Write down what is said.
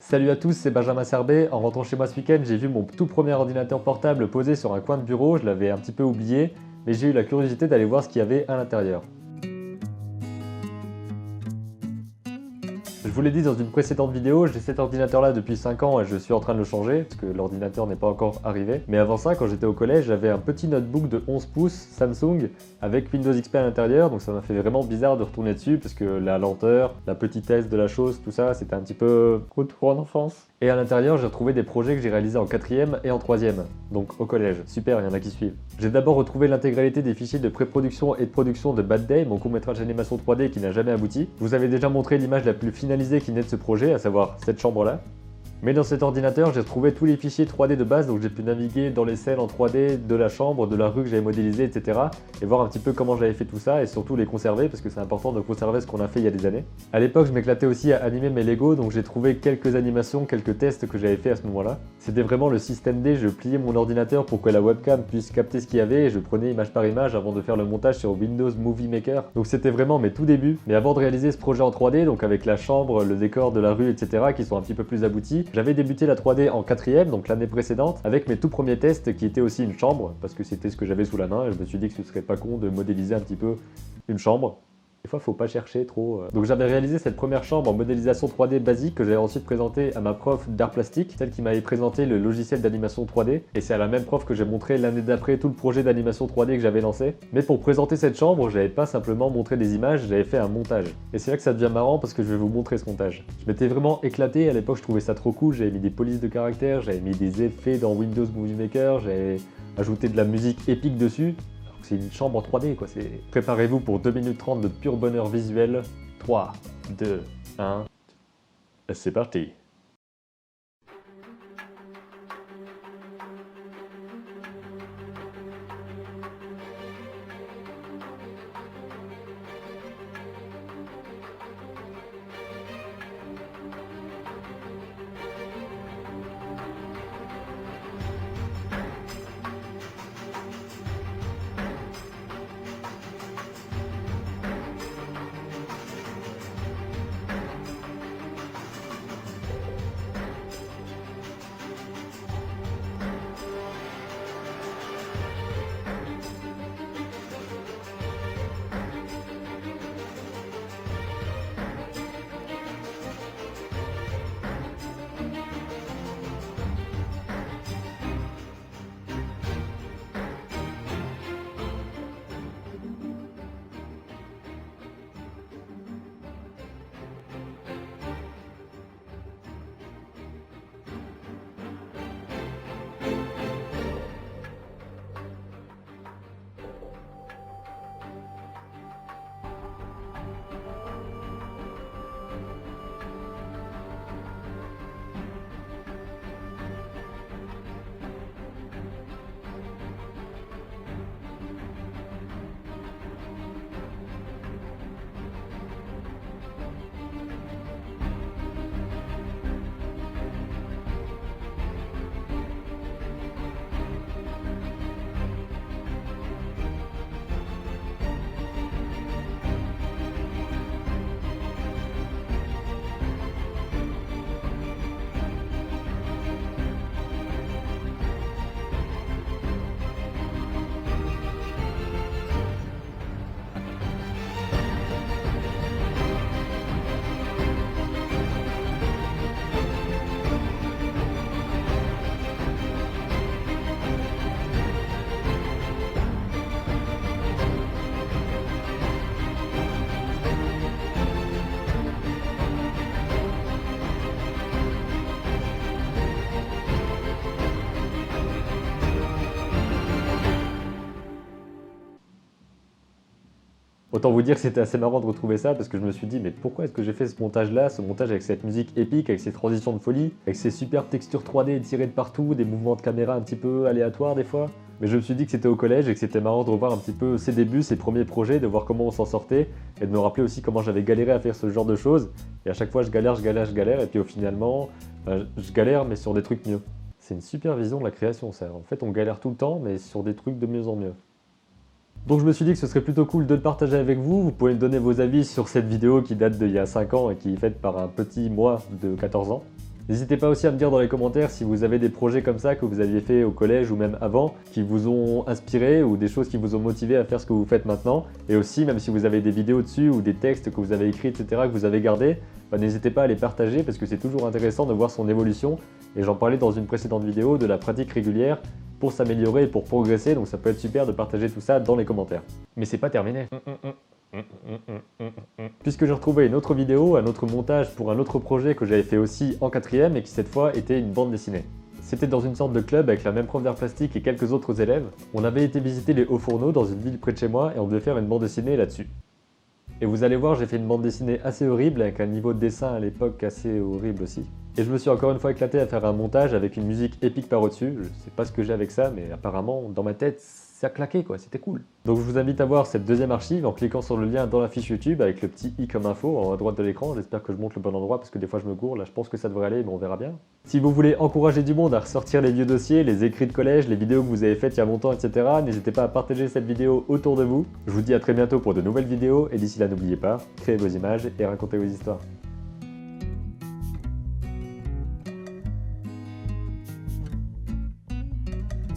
Salut à tous, c'est Benjamin Serbet. En rentrant chez moi ce week-end, j'ai vu mon tout premier ordinateur portable posé sur un coin de bureau. Je l'avais un petit peu oublié, mais j'ai eu la curiosité d'aller voir ce qu'il y avait à l'intérieur. Je vous l'ai dit dans une précédente vidéo, j'ai cet ordinateur là depuis 5 ans et je suis en train de le changer parce que l'ordinateur n'est pas encore arrivé. Mais avant ça, quand j'étais au collège, j'avais un petit notebook de 11 pouces Samsung avec Windows XP à l'intérieur, donc ça m'a fait vraiment bizarre de retourner dessus parce que la lenteur, la petitesse de la chose, tout ça, c'était un petit peu retour en enfance. Et à l'intérieur, j'ai retrouvé des projets que j'ai réalisés en 4e et en 3e, donc au collège. Super, il y en a qui suivent. J'ai d'abord retrouvé l'intégralité des fichiers de pré-production et de production de Bad Day, mon court-métrage d'animation 3D qui n'a jamais abouti. Je vous avais déjà montré l'image la plus finalisée qui naît de ce projet, à savoir cette chambre-là. Mais dans cet ordinateur, j'ai retrouvé tous les fichiers 3D de base, donc j'ai pu naviguer dans les scènes en 3D de la chambre, de la rue que j'avais modélisée, etc. Et voir un petit peu comment j'avais fait tout ça, et surtout les conserver, parce que c'est important de conserver ce qu'on a fait il y a des années. À l'époque, je m'éclatais aussi à animer mes Lego, donc j'ai trouvé quelques animations, quelques tests que j'avais fait à ce moment-là. C'était vraiment le système D, je pliais mon ordinateur pour que la webcam puisse capter ce qu'il y avait, et je prenais image par image avant de faire le montage sur Windows Movie Maker. Donc c'était vraiment mes tout débuts. Mais avant de réaliser ce projet en 3D, donc avec la chambre, le décor de la rue, etc., qui sont un petit peu plus aboutis, j'avais débuté la 3D en 4e, donc l'année précédente, avec mes tout premiers tests qui étaient aussi une chambre, parce que c'était ce que j'avais sous la main, et je me suis dit que ce serait pas con de modéliser un petit peu une chambre. Des fois, faut pas chercher trop. Donc j'avais réalisé cette première chambre en modélisation 3D basique que j'avais ensuite présentée à ma prof d'art plastique, celle qui m'avait présenté le logiciel d'animation 3D, et c'est à la même prof que j'ai montré l'année d'après tout le projet d'animation 3D que j'avais lancé. Mais pour présenter cette chambre, j'avais pas simplement montré des images, j'avais fait un montage. Et c'est là que ça devient marrant parce que je vais vous montrer ce montage. Je m'étais vraiment éclaté, à l'époque je trouvais ça trop cool, j'avais mis des polices de caractères, j'avais mis des effets dans Windows Movie Maker, j'avais ajouté de la musique épique dessus. C'est une chambre en 3D quoi, c'est... Préparez-vous pour 2 minutes 30 de pur bonheur visuel. 3, 2, 1, c'est parti. Autant vous dire que c'était assez marrant de retrouver ça parce que je me suis dit mais pourquoi est-ce que j'ai fait ce montage là, ce montage avec cette musique épique, avec ces transitions de folie, avec ces superbes textures 3D tirées de partout, des mouvements de caméra un petit peu aléatoires des fois. Mais je me suis dit que c'était au collège et que c'était marrant de revoir un petit peu ses débuts, ses premiers projets, de voir comment on s'en sortait et de me rappeler aussi comment j'avais galéré à faire ce genre de choses. Et à chaque fois je galère et puis au finalement je galère mais sur des trucs mieux. C'est une super vision de la création ça. En fait on galère tout le temps mais sur des trucs de mieux en mieux. Donc je me suis dit que ce serait plutôt cool de le partager avec vous. Vous pouvez me donner vos avis sur cette vidéo qui date d'il y a 5 ans et qui est faite par un petit moi de 14 ans. N'hésitez pas aussi à me dire dans les commentaires si vous avez des projets comme ça que vous aviez fait au collège ou même avant, qui vous ont inspiré ou des choses qui vous ont motivé à faire ce que vous faites maintenant. Et aussi, même si vous avez des vidéos dessus ou des textes que vous avez écrits, etc., que vous avez gardés, n'hésitez pas à les partager parce que c'est toujours intéressant de voir son évolution. Et j'en parlais dans une précédente vidéo de la pratique régulière pour s'améliorer et pour progresser, donc ça peut être super de partager tout ça dans les commentaires. Mais c'est pas terminé. Puisque j'ai retrouvé une autre vidéo, un autre montage pour un autre projet que j'avais fait aussi en 4ème et qui cette fois était une bande dessinée. C'était dans une sorte de club avec la même prof d'art plastique et quelques autres élèves. On avait été visiter les Hauts-Fourneaux dans une ville près de chez moi et on devait faire une bande dessinée là-dessus. Et vous allez voir, j'ai fait une bande dessinée assez horrible avec un niveau de dessin à l'époque assez horrible aussi. Et je me suis encore une fois éclaté à faire un montage avec une musique épique par au-dessus. Je sais pas ce que j'ai avec ça, mais apparemment, dans ma tête, ça claquait quoi, c'était cool. Donc je vous invite à voir cette deuxième archive en cliquant sur le lien dans la fiche YouTube avec le petit i comme info en haut à droite de l'écran. J'espère que je montre le bon endroit parce que des fois je me gourre, là je pense que ça devrait aller mais on verra bien. Si vous voulez encourager du monde à ressortir les vieux dossiers, les écrits de collège, les vidéos que vous avez faites il y a longtemps, etc., n'hésitez pas à partager cette vidéo autour de vous. Je vous dis à très bientôt pour de nouvelles vidéos et d'ici là n'oubliez pas, créez vos images et racontez vos histoires.